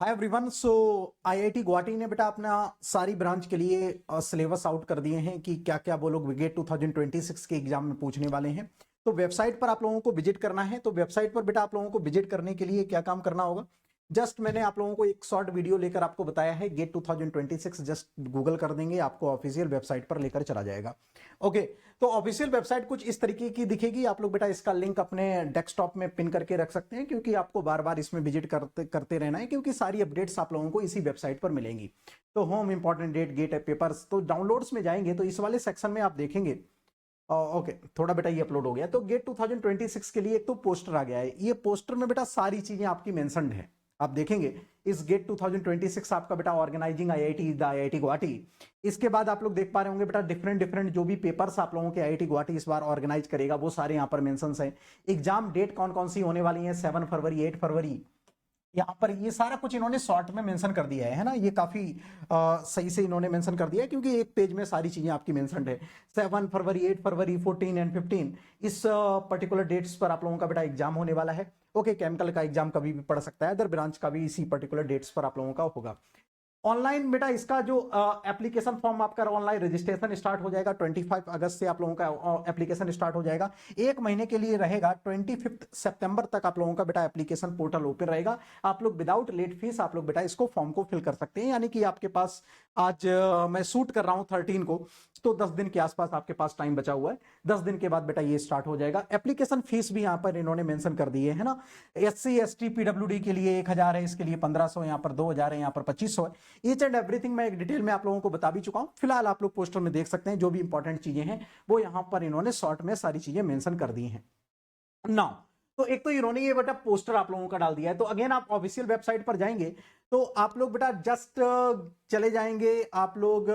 Hi everyone. सो IIT Guwahati ने बेटा अपना सारी ब्रांच के लिए सिलेबस आउट कर दिए हैं कि क्या क्या वो लोग गेट 2026 के एग्जाम में पूछने वाले हैं। तो वेबसाइट पर आप लोगों को विजिट करना है। तो वेबसाइट पर बेटा आप लोगों को विजिट करने के लिए क्या काम करना होगा, जस्ट मैंने आप लोगों को एक शॉर्ट वीडियो लेकर आपको बताया है। गेट 2026 जस्ट गूगल कर देंगे, आपको ऑफिशियल वेबसाइट पर लेकर चला जाएगा। ओके, तो ऑफिशियल वेबसाइट कुछ इस तरीके की दिखेगी। आप लोग बेटा इसका लिंक अपने डेस्कटॉप में पिन करके रख सकते हैं, क्योंकि आपको बार बार इसमें विजिट करते करते रहना है, क्योंकि सारी अपडेट्स आप लोगों को इसी वेबसाइट पर मिलेंगी। तो home important date GATE papers, तो डाउनलोड्स में जाएंगे तो इस वाले सेक्शन में आप देखेंगे। ओके, थोड़ा बेटा ये अपलोड हो गया। तो गेट 2026 के लिए एक तो पोस्टर आ गया है। ये पोस्टर में बेटा सारी चीजें आपकी मेंशन्ड है। आप देखेंगे इस गेट 2026 आपका बेटा organising IIT the IIT Guwahati. इसके बाद आप लोग देख पा रहे होंगे बेटा डिफरेंट डिफरेंट जो भी पेपर्स आप लोगों के आईआईटी गुवाहाटी इस बार ऑर्गेनाइज करेगा वो सारे यहाँ पर मेंशन है। एग्जाम डेट कौन कौन सी होने वाली है, 7 फरवरी 8 फरवरी, यहाँ पर ये सारा कुछ इन्होंने शॉर्ट में मेंशन कर दिया है ना। ये काफी सही से इन्होंने मेंशन कर दिया है, क्योंकि एक पेज में सारी चीजें आपकी मेंशन है। 7 फरवरी 8 फरवरी 14 एंड 15 इस पर्टिकुलर डेट्स पर आप लोगों का बेटा एग्जाम होने वाला है। ओके, केमिकल का एग्जाम कभी भी पढ़ सकता है, अदर ब्रांच का भी इसी पर्टिकुलर डेट्स पर आप लोगों का होगा। ऑनलाइन बेटा इसका जो एप्लीकेशन फॉर्म आपका ऑनलाइन रजिस्ट्रेशन स्टार्ट हो जाएगा 25 अगस्त से आप लोगों का एप्लीकेशन स्टार्ट हो जाएगा। एक महीने के लिए रहेगा, 25 सितंबर तक आप लोगों का बेटा एप्लीकेशन पोर्टल ओपन रहेगा। आप लोग विदाउट लेट फीस आप लोग बेटा इसको फॉर्म को फिल कर सकते हैं। यानी कि आपके पास आज मैं शूट कर रहा हूं 13 को, तो 10 दिन के आसपास आपके पास टाइम बचा हुआ है। 10 दिन के बाद बेटा ये स्टार्ट हो जाएगा। एप्लीकेशन फीस भी यहां पर इन्होंने मेंशन कर दी है ना। SC ST PWD के लिए 1000 है, इसके लिए 1500, यहाँ पर 2000 है, यहाँ पर 2500 है। ईच एंड एवरीथिंग मैं एक डिटेल में आप लोगों को बता भी चुका हूं। फिलहाल आप लोग पोस्टर में देख सकते हैं जो भी इंपॉर्टेंट चीजें हैं वो यहां पर इन्होंने शॉर्ट में सारी चीजें मेंशन कर दी हैं। नाउ तो एक तो इन्होंने ये बेटा पोस्टर आप लोगों का डाल दिया है। तो अगेन आप ऑफिशियल वेबसाइट पर जाएंगे तो आप लोग बेटा जस्ट चले जाएंगे आप लोग,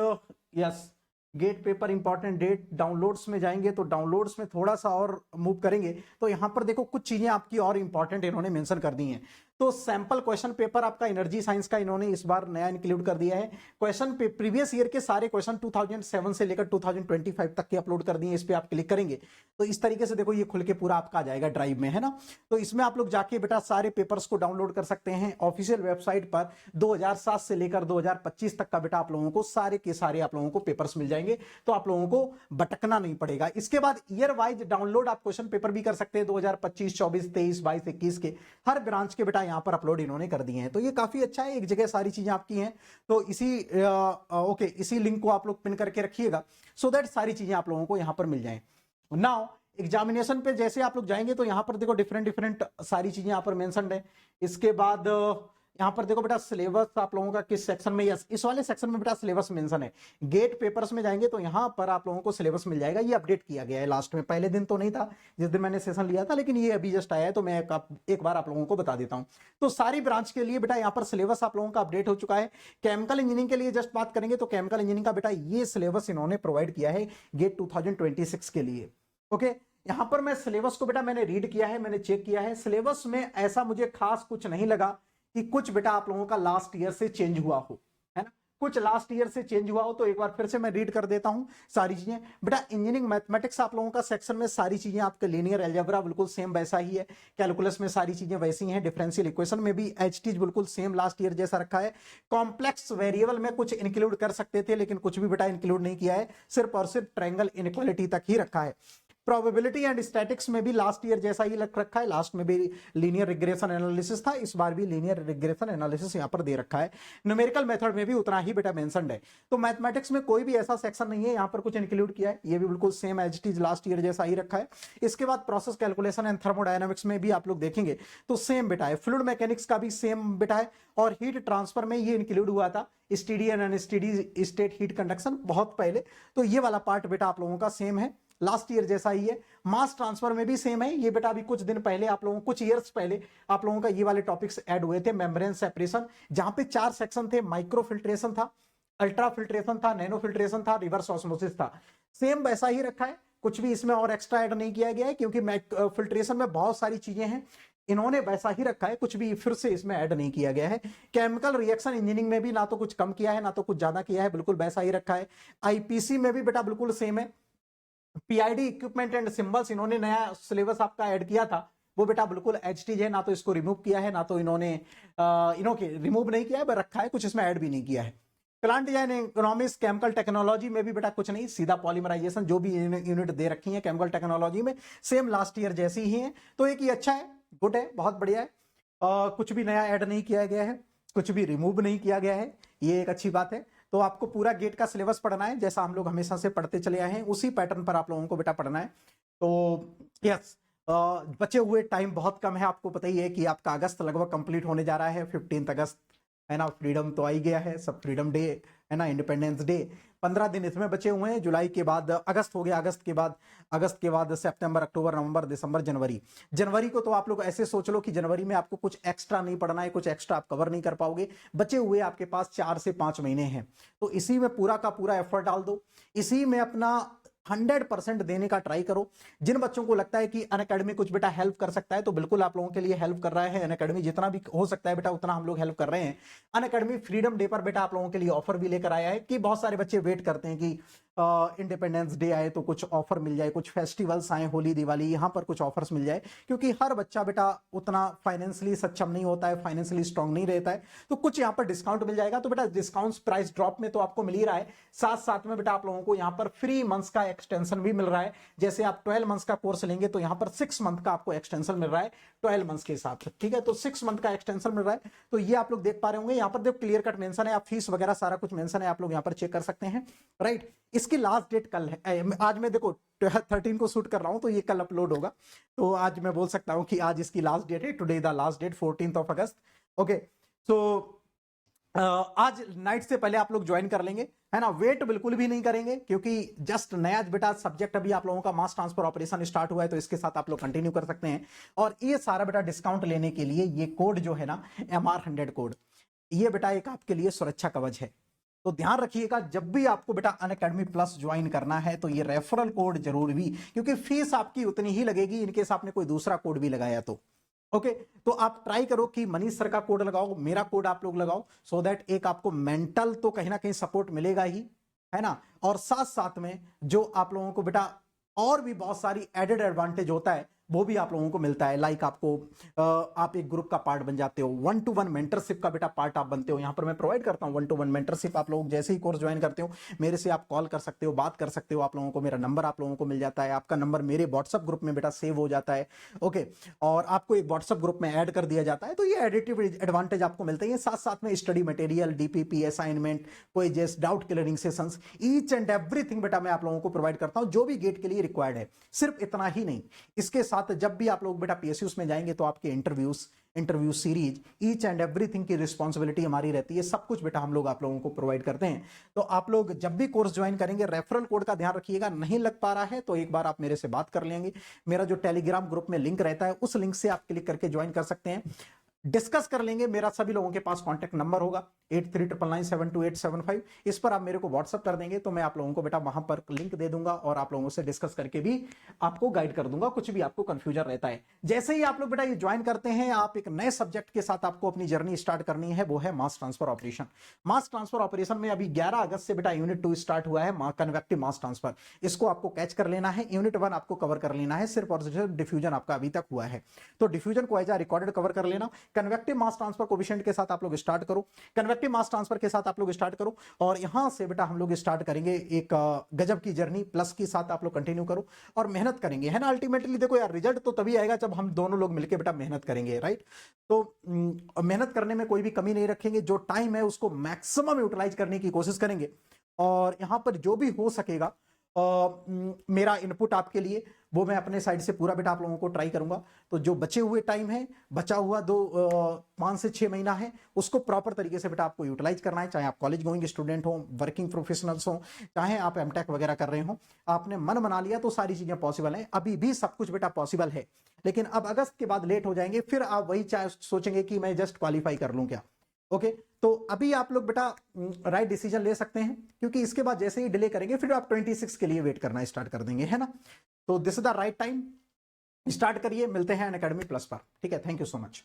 yes, GATE paper important date downloads में जाएंगे। तो डाउनलोड्स में थोड़ा सा और मूव करेंगे तो यहां पर देखो कुछ चीजें आपकी और इंपॉर्टेंट इन्होंने मेंशन कर दी हैं। तो सैंपल क्वेश्चन पेपर आपका एनर्जी साइंस का इन्होंने इस बार नया इंक्लूड कर दिया है। क्वेश्चन प्रीवियस ईयर के सारे क्वेश्चन 2007 से लेकर 2025 तक के अपलोड कर दिए। इस पे आप क्लिक करेंगे तो इस तरीके से देखो ये खुल के पूरा आपका आ जाएगा ड्राइव में, है ना। तो इसमें आप लोग जाके बेटा सारे पेपर्स को डाउनलोड कर सकते हैं ऑफिशियल वेबसाइट पर। 2007 से लेकर 2025 तक का बेटा आप लोगों को सारे के सारे आप लोगों को पेपर्स मिल जाएंगे। तो आप लोगों को भटकना नहीं पड़ेगा। इसके बाद ईयर वाइज डाउनलोड आप क्वेश्चन पेपर भी कर सकते हैं 2025 24 23 22 21 के हर ब्रांच के बेटा यहां पर अपलोड इन्होंने कर दिए हैं। तो ये काफी अच्छा है, एक जगह सारी चीजें आपकी हैं। तो इसी लिंक को आप लोग पिन करके रखिएगा सो दैट सारी चीजें आप लोगों को यहां पर मिल जाएं। नाउ एग्जामिनेशन पे जैसे आप लोग जाएंगे तो यहां पर देखो डिफरेंट डिफरेंट सारी चीजें यहां पर मेंशन्ड है। इसके बाद यहां पर देखो बेटा सिलेबस आप लोगों का किस सेक्शन में, यस इस वाले सेक्शन में बेटा सिलेबस मेंशन है। गेट पेपर्स में जाएंगे तो यहां पर आप लोगों को सिलेबस मिल जाएगा। ये अपडेट किया गया है लास्ट में, पहले दिन तो नहीं था जिस दिन मैंने सेशन लिया था, लेकिन ये अभी जस्ट आया है तो मैं एक बार आप लोगों को बता देता हूं। तो सारी ब्रांच के लिए बेटा यहां पर सिलेबस आप लोगों का अपडेट हो चुका है। केमिकल इंजीनियरिंग के लिए जस्ट बात करेंगे तो केमिकल इंजीनियरिंग का बेटा ये सिलेबस इन्होंने प्रोवाइड किया है गेट 2026 के लिए। ओके, यहां पर मैं सिलेबस को बेटा मैंने रीड किया है, मैंने चेक किया है। सिलेबस में ऐसा मुझे खास कुछ नहीं लगा कि कुछ बेटा आप लोगों का लास्ट ईयर से चेंज हुआ हो, है ना। कुछ लास्ट ईयर से चेंज हुआ हो तो एक बार फिर से मैं रीड कर देता हूं सारी चीजें। बेटा इंजीनियरिंग मैथमेटिक्स आप लोगों का सेक्शन में सारी चीजें आपके लीनियर अलजेब्रा बिल्कुल सेम वैसा ही है। कैलकुलस में सारी चीजें वैसी हैं। डिफरेंशियल इक्वेशन में भी एचटीज बिल्कुल सेम लास्ट ईयर जैसा रखा है। कॉम्प्लेक्स वेरिएबल में कुछ इंक्लूड कर सकते थे लेकिन कुछ भी बेटा इंक्लूड नहीं किया है, सिर्फ और सिर्फ ट्रायंगल इनइक्वालिटी तक ही रखा है। प्रोबेबिलिटी एंड स्टैटिक्स में भी लास्ट ईयर जैसा ही लग रखा है। लास्ट में भी लीनियर रिग्रेशन एनालिसिस था, इस बार भी लीनियर रिग्रेशन एनालिसिस यहां पर दे रखा है। न्यूमेरिकल मेथड में भी उतना ही बेटा मेंशन्ड है। तो मैथमेटिक्स में कोई भी ऐसा सेक्शन नहीं है यहां पर कुछ इंक्लूड किया है, ये भी बिल्कुल same as it is last year जैसा ही रखा है। इसके बाद प्रोसेस कैलकुलेशन एंड थर्मोडायनामिक्स में भी आप लोग देखेंगे तो सेम बेटा है। फ्लूइड मैकेनिक्स का भी सेम बेटा है और हीट ट्रांसफर में ये इंक्लूड हुआ था steady and unsteady state heat conduction बहुत पहले। तो ये वाला पार्ट बेटा आप लोगों का सेम है, लास्ट ईयर जैसा ही है। मास ट्रांसफर में भी सेम है, ये बेटा अभी कुछ दिन पहले आप लोगों कुछ ईयर्स पहले आप लोगों का ये वाले टॉपिक्स ऐड हुए थे। मेम्ब्रेन सेपरेशन जहां पे 4 सेक्शन थे, माइक्रो फिल्ट्रेशन था, अल्ट्रा फिल्ट्रेशन था, नैनो फिल्ट्रेशन था, रिवर्स ऑस्मोसिस था। सेम वैसा ही रखा है, कुछ भी इसमें और एक्स्ट्रा ऐड नहीं किया गया है क्योंकि फिल्ट्रेशन में बहुत सारी चीजें हैं, इन्होंने वैसा ही रखा है, कुछ भी फिर से इसमें ऐड नहीं किया गया है। केमिकल रिएक्शन इंजीनियरिंग में भी ना तो कुछ कम किया है ना तो कुछ ज्यादा किया है, बिल्कुल वैसा ही रखा है। आईपीसी में भी बेटा बिल्कुल सेम है। पीआईडी इक्विपमेंट एंड सिंबल्स इन्होंने नया सिलेबस आपका ऐड किया था वो बेटा बिल्कुल एज टीज है, ना तो इसको रिमूव किया है, ना तो इन्होंने रिमूव नहीं किया है, रखा है, कुछ इसमें ऐड भी नहीं किया है। Plant design economics chemical technology में भी बेटा कुछ नहीं, सीधा पॉलीमराइजेशन जो भी यूनिट दे रखी है केमिकल टेक्नोलॉजी में सेम लास्ट ईयर जैसी ही है। तो एक ये अच्छा है, गुड है, बहुत बढ़िया है। कुछ भी नया ऐड नहीं किया गया है, कुछ भी रिमूव नहीं किया गया है, ये एक अच्छी बात है। तो आपको पूरा गेट का सिलेबस पढ़ना है, जैसा हम लोग हमेशा से पढ़ते चले आए हैं उसी पैटर्न पर आप लोगों को बेटा पढ़ना है। तो यस, बचे हुए टाइम बहुत कम है, आपको पता ही है कि आपका अगस्त लगभग कंप्लीट होने जा रहा है, 15 अगस्त है ना, फ्रीडम तो आ ही गया है, सब फ्रीडम डे है ना, इंडिपेंडेंस डे, 15 दिन इसमें बचे हुए हैं। जुलाई के बाद अगस्त हो गया, अगस्त के बाद सितंबर, अक्टूबर, नवंबर, दिसंबर, जनवरी को तो आप लोग ऐसे सोच लो कि जनवरी में आपको कुछ एक्स्ट्रा नहीं पढ़ना है, कुछ एक्स्ट्रा आप कवर नहीं कर पाओगे। बचे हुए आपके पास 4 से 5 महीने हैं, तो इसी में पूरा का पूरा एफर्ट डाल दो, इसी में अपना 100% देने का ट्राई करो। जिन बच्चों को लगता है कि अनअकैडमी कुछ बेटा हेल्प कर सकता है, तो बिल्कुल आप लोगों के लिए हेल्प कर रहा है अनअकैडमी, जितना भी हो सकता है बेटा उतना हम लोग हेल्प कर रहे हैं। अनअकैडमी फ्रीडम डे पर बेटा आप लोगों के लिए ऑफर भी लेकर आया है कि बहुत सारे बच्चे वेट करते हैं कि इंडिपेंडेंस डे आए तो कुछ ऑफर मिल जाए, कुछ फेस्टिवल्स आए, होली दिवाली, यहां पर कुछ ऑफर्स मिल जाए, क्योंकि हर बच्चा बेटा उतना फाइनेंशियली सक्षम नहीं होता है, फाइनेंशियली स्ट्रांग नहीं रहता है, तो कुछ यहां पर डिस्काउंट मिल जाएगा। तो बेटा डिस्काउंट प्राइस ड्रॉप में तो आपको मिल ही रहा है, साथ साथ में बेटा आप लोगों को यहां पर फ्री मंथ्स का एक्सटेंशन भी मिल रहा है। जैसे आप 12 मंथ्स का कोर्स लेंगे तो यहां पर 6 मंथ का आपको एक्सटेंशन मिल रहा है 12 मंथ्स के हिसाब से, ठीक है, तो 6 मंथ का एक्सटेंशन मिल रहा है। तो ये आप लोग देख पा रहे होंगे, यहां पर देखो क्लियर कट मेंशन है, आप फीस वगैरह सारा कुछ मेंशन है, आप लोग यहां पर चेक कर सकते हैं, राइट। इसकी लास्ट डेट कल है, आज मैं देखो 13 को शूट कर रहा हूं, तो ये कल अपलोड होगा, तो आज मैं बोल सकता हूं कि आज इसकी लास्ट डेट है, today the last date 14 August. Okay, तो आज नाइट से पहले आप लोग ज्वाइन कर लेंगे, है ना, वेट बिल्कुल भी नहीं करेंगे, क्योंकि जस्ट नया बेटा सब्जेक्ट अभी आप लोगों का मास ट्रांसफर ऑपरेशन स्टार्ट हुआ है, तो इसके साथ आप लोग कंटिन्यू कर सकते हैं। और ये सारा बेटा डिस्काउंट लेने के लिए ये कोड जो है ना, MR100 कोड, ये बेटा एक आपके लिए सुरक्षा कवच है। तो ध्यान रखिएगा, जब भी आपको बेटा अनअकैडमी प्लस ज्वाइन करना है तो ये रेफरल कोड जरूर भी, क्योंकि फीस आपकी उतनी ही लगेगी इनकेस आपने कोई दूसरा कोड भी लगाया तो। ओके, तो आप ट्राई करो कि मनीष सर का कोड लगाओ, मेरा कोड आप लोग लगाओ, सो दैट एक आपको मेंटल तो कहीं ना कहीं सपोर्ट मिलेगा ही, है ना, और साथ साथ में जो आप लोगों को बेटा और भी बहुत सारी एडेड एडवांटेज होता है वो भी आप लोगों को मिलता है। लाइक आपको आप एक ग्रुप का पार्ट बन जाते हो, 1-to-1 मेंटरशिप का बेटा पार्ट आप बनते हो, यहां पर मैं प्रोवाइड करता हूं 1-to-1 मेंटरशिप। आप लोग जैसे ही कोर्स ज्वाइन करते हो मेरे से आप कॉल कर सकते हो, बात कर सकते हो, आप लोगों को मेरा नंबर आप लोगों को मिल जाता है, आपका नंबर मेरे व्हाट्सएप ग्रुप में बेटा सेव हो जाता है। ओके, और आपको एक व्हाट्सएप ग्रुप में ऐड कर दिया जाता है, तो ये एडिटिव एडवांटेज आपको मिलते हैं। साथ साथ में study material, DPP, assignment, quizzes, doubt clearing sessions, each and everything बेटा मैं आप लोगों को प्रोवाइड करता हूं, जो भी गेट के लिए रिक्वायर्ड है। सिर्फ इतना ही नहीं, इसके साथ जब भी आप लोग बेटा पीएसयूज में जाएंगे तो आपके interview series, each and everything की रिस्पांसिबिलिटी हमारी रहती है, सब कुछ बेटा हम लोग आप लोगों को प्रोवाइड करते हैं। तो आप लोग जब भी कोर्स ज्वाइन करेंगे रेफरल कोड का ध्यान रखिएगा, नहीं लग पा रहा है तो एक बार आप मेरे से बात कर लेंगे, मेरा जो टेलीग्राम ग्रुप में लिंक रहता है उस लिंक से आप क्लिक करके ज्वाइन कर सकते हैं, डिस्कस कर लेंगे। मेरा सभी लोगों के पास कांटेक्ट नंबर होगा 8399972875, इस पर आप मेरे को व्हाट्सअप कर देंगे तो मैं आप लोगों को बेटा वहां पर लिंक दे दूंगा और आप लोगों से डिस्कस करके भी आपको गाइड कर दूंगा, कुछ भी आपको कंफ्यूजन रहता है। जैसे ही आप लोग बेटा ये ज्वाइन करते हैं, आप एक नए सब्जेक्ट के साथ आपको अपनी जर्नी स्टार्ट करनी है, वो है mass transfer operation. Mass transfer operation में अभी 11 अगस्त से बेटा यूनिट 2 स्टार्ट हुआ है, कन्वेक्टिव मास ट्रांसफर, इसको आपको कैच कर लेना है। यूनिट 1 आपको कवर कर लेना है, सिर्फ और सिर्फ डिफ्यूजन आपका अभी तक हुआ है, तो डिफ्यूजन को एज अ रिकॉर्डेड कवर कर लेना। कन्वेक्टिव मास ट्रांसफर कोएफिशिएंट के साथ आप लोग स्टार्ट करो, कन्वेक्टिव मास ट्रांसफर के साथ आप लोग स्टार्ट करो, और यहां से बेटा हम लोग स्टार्ट करेंगे एक गजब की जर्नी, प्लस के साथ आप लोग कंटिन्यू करो और मेहनत करेंगे, है ना। अल्टीमेटली देखो यार, रिजल्ट तो तभी आएगा जब हम दोनों लोग मिलकर बेटा मेहनत करेंगे, राइट। तो मेहनत करने में कोई भी कमी नहीं रखेंगे, जो टाइम है उसको मैक्सिमम यूटिलाइज करने की कोशिश करेंगे, और यहां पर जो भी हो सकेगा मेरा इनपुट आपके लिए वो मैं अपने साइड से पूरा बेटा आप लोगों को ट्राई करूंगा। तो जो बचे हुए टाइम है, बचा हुआ 5 से 6 महीना है, उसको प्रॉपर तरीके से बेटा आपको यूटिलाइज करना है। चाहे आप कॉलेज गोइंग स्टूडेंट हो, वर्किंग प्रोफेशनल्स हो, चाहे आप एमटेक वगैरह कर रहे हो, आपने मन बना लिया तो सारी चीजें पॉसिबल है। अभी भी सब कुछ बेटा पॉसिबल है, लेकिन अब अगस्त के बाद लेट हो जाएंगे, फिर आप वही चाहे सोचेंगे कि मैं जस्ट क्वालिफाई कर लूं क्या। ओके, तो अभी आप लोग बेटा राइट डिसीजन ले सकते हैं, क्योंकि इसके बाद जैसे ही डिले करेंगे फिर आप 26 के लिए वेट करना स्टार्ट कर देंगे, है ना। तो this is the right time, start करिए, मिलते हैं अनअकैडमी प्लस पर, ठीक है। Thank you so much.